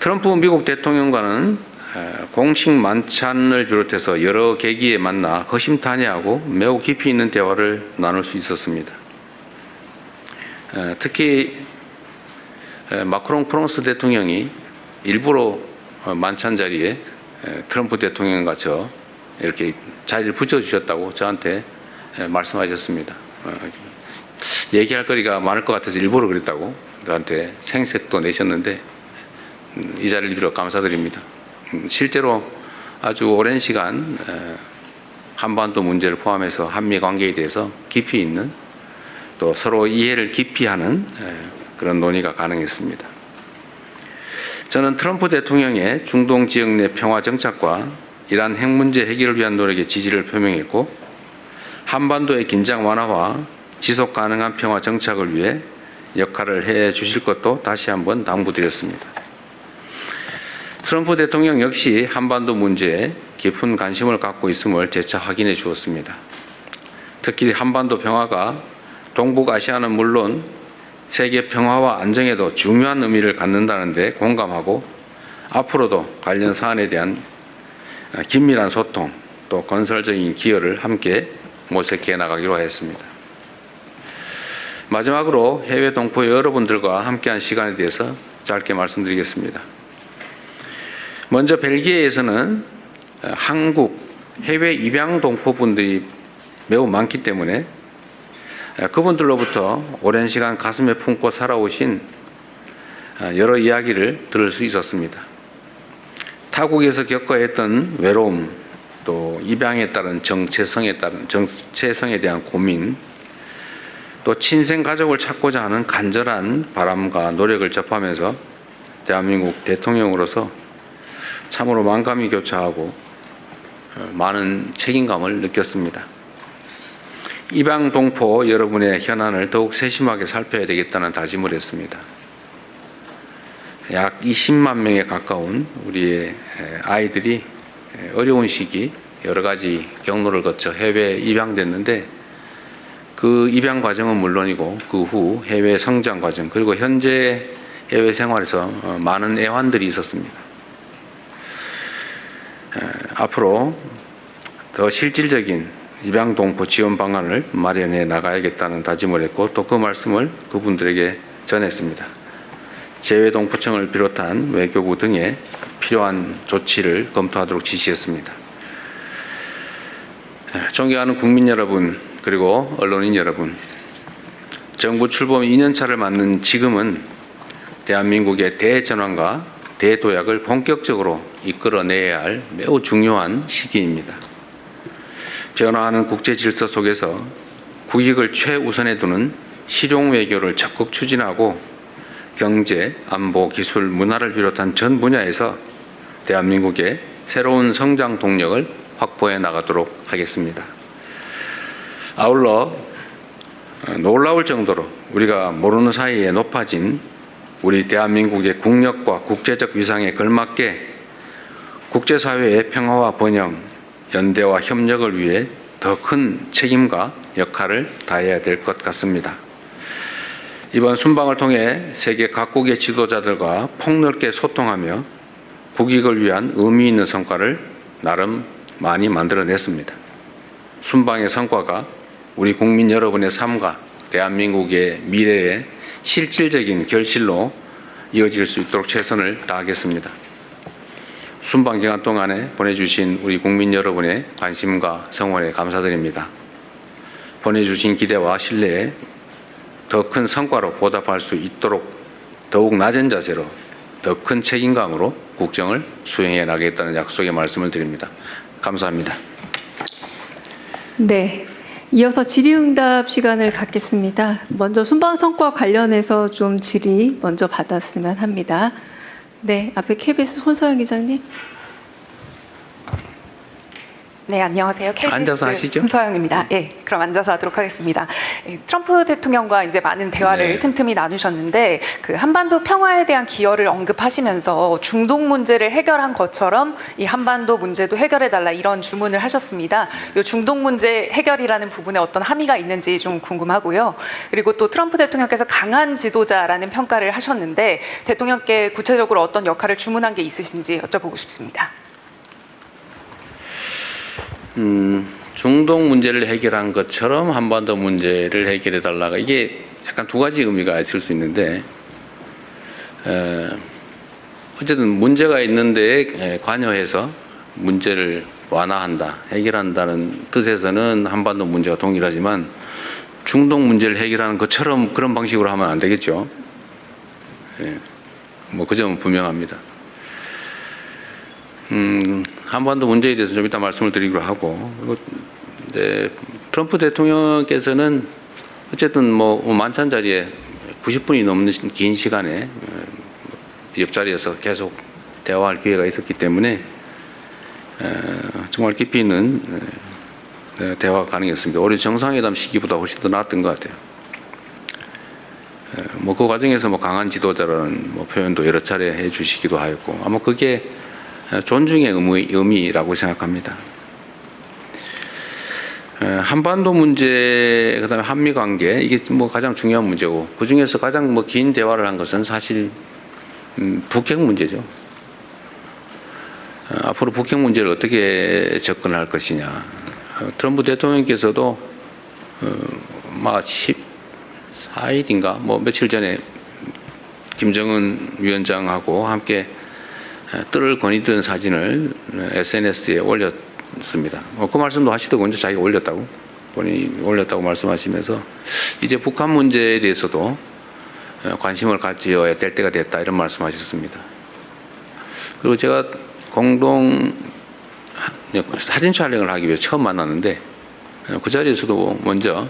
트럼프 미국 대통령과는 공식 만찬을 비롯해서 여러 계기에 만나 허심탄회하고 매우 깊이 있는 대화를 나눌 수 있었습니다. 특히 마크롱 프랑스 대통령이 일부러 만찬 자리에 트럼프 대통령과 저 이렇게 자리를 붙여주셨다고 저한테 말씀하셨습니다. 얘기할 거리가 많을 것 같아서 일부러 그랬다고 저한테 생색도 내셨는데 이 자리를 빌어 감사드립니다. 실제로 아주 오랜 시간 한반도 문제를 포함해서 한미 관계에 대해서 깊이 있는 또 서로 이해를 깊이 하는 그런 논의가 가능했습니다. 저는 트럼프 대통령의 중동 지역 내 평화 정착과 이란 핵 문제 해결을 위한 노력에 지지를 표명했고 한반도의 긴장 완화와 지속 가능한 평화 정착을 위해 역할을 해 주실 것도 다시 한번 당부드렸습니다. 트럼프 대통령 역시 한반도 문제에 깊은 관심을 갖고 있음을 재차 확인해 주었습니다. 특히 한반도 평화가 동북아시아는 물론 세계 평화와 안정에도 중요한 의미를 갖는다는 데 공감하고 앞으로도 관련 사안에 대한 긴밀한 소통 또 건설적인 기여를 함께 모색해 나가기로 하였습니다. 마지막으로 해외 동포 여러분들과 함께한 시간에 대해서 짧게 말씀드리겠습니다. 먼저 벨기에에서는 한국 해외 입양 동포분들이 매우 많기 때문에 그분들로부터 오랜 시간 가슴에 품고 살아오신 여러 이야기를 들을 수 있었습니다. 타국에서 겪어야 했던 외로움, 또 입양에 따른 정체성에 대한 고민, 또 친생 가족을 찾고자 하는 간절한 바람과 노력을 접하면서 대한민국 대통령으로서 참으로 만감이 교차하고 많은 책임감을 느꼈습니다. 입양 동포 여러분의 현안을 더욱 세심하게 살펴야 되겠다는 다짐을 했습니다. 약 20만 명에 가까운 우리의 아이들이 어려운 시기 여러 가지 경로를 거쳐 해외에 입양됐는데 그 입양 과정은 물론이고 그 후 해외 성장 과정 그리고 현재 해외 생활에서 많은 애환들이 있었습니다. 앞으로 더 실질적인 입양 동포 지원 방안을 마련해 나가야겠다는 다짐을 했고 또 그 말씀을 그분들에게 전했습니다. 재외동포청을 비롯한 외교부 등의 필요한 조치를 검토하도록 지시했습니다. 존경하는 국민 여러분 그리고 언론인 여러분, 정부 출범 2년차를 맞는 지금은 대한민국의 대전환과 대도약을 본격적으로 이끌어내야 할 매우 중요한 시기입니다. 변화하는 국제 질서 속에서 국익을 최우선에 두는 실용 외교를 적극 추진하고 경제, 안보, 기술, 문화를 비롯한 전 분야에서 대한민국의 새로운 성장 동력을 확보해 나가도록 하겠습니다. 아울러 놀라울 정도로 우리가 모르는 사이에 높아진 우리 대한민국의 국력과 국제적 위상에 걸맞게 국제사회의 평화와 번영, 연대와 협력을 위해 더 큰 책임과 역할을 다해야 될 것 같습니다. 이번 순방을 통해 세계 각국의 지도자들과 폭넓게 소통하며 국익을 위한 의미 있는 성과를 나름 많이 만들어냈습니다. 순방의 성과가 우리 국민 여러분의 삶과 대한민국의 미래의 실질적인 결실로 이어질 수 있도록 최선을 다하겠습니다. 순방 기간 동안에 보내주신 우리 국민 여러분의 관심과 성원에 감사드립니다. 보내주신 기대와 신뢰에 더 큰 성과로 보답할 수 있도록 더욱 낮은 자세로 더 큰 책임감으로 국정을 수행해 나가겠다는 약속의 말씀을 드립니다. 감사합니다. 네, 이어서 질의응답 시간을 갖겠습니다. 먼저 순방 성과 관련해서 좀 질의 먼저 받았으면 합니다. 네, 앞에 KBS 손서영 기자님. 네, 안녕하세요. KBS 앉아서 하시죠. 손소영입니다. 예, 그럼 앉아서 하도록 하겠습니다. 예, 트럼프 대통령과 이제 많은 대화를 네. 틈틈이 나누셨는데 그 한반도 평화에 대한 기여를 언급하시면서 중동 문제를 해결한 것처럼 이 한반도 문제도 해결해달라 이런 주문을 하셨습니다. 이 중동 문제 해결이라는 부분에 어떤 함의가 있는지 좀 궁금하고요. 그리고 또 트럼프 대통령께서 강한 지도자라는 평가를 하셨는데 대통령께 구체적으로 어떤 역할을 주문한 게 있으신지 여쭤보고 싶습니다. 중동 문제를 해결한 것처럼 한반도 문제를 해결해 달라가 이게 약간 두 가지 의미가 있을 수 있는데 어쨌든 문제가 있는데 관여해서 문제를 완화한다, 해결한다는 뜻에서는 한반도 문제가 동일하지만 중동 문제를 해결하는 것처럼 그런 방식으로 하면 안 되겠죠. 뭐 그 점은 분명합니다. 한반도 문제에 대해서 좀 이따 말씀을 드리기로 하고, 네, 트럼프 대통령께서는 어쨌든 뭐 만찬 자리에 90분이 넘는 긴 시간에 옆자리에서 계속 대화할 기회가 있었기 때문에 정말 깊이 있는 대화가 가능했습니다. 오히려 정상회담 시기보다 훨씬 더 나았던 것 같아요. 뭐 그 과정에서 뭐 강한 지도자라는 뭐 표현도 여러 차례 해주시기도 하였고, 아마 그게 존중의 의미라고 생각합니다. 한반도 문제, 그다음에 한미 관계, 이게 뭐 가장 중요한 문제고, 그 중에서 가장 뭐 긴 대화를 한 것은 사실 북핵 문제죠. 앞으로 북핵 문제를 어떻게 접근할 것이냐. 트럼프 대통령께서도 막 14일인가 뭐 며칠 전에 김정은 위원장하고 함께 뜰을 거니던 사진을 SNS에 올렸습니다. 그 말씀도 하시더군요. 자기가 올렸다고. 본인이 올렸다고 말씀하시면서 이제 북한 문제에 대해서도 관심을 가져야 될 때가 됐다 이런 말씀하셨습니다. 그리고 제가 공동 사진 촬영을 하기 위해 처음 만났는데 그 자리에서도 먼저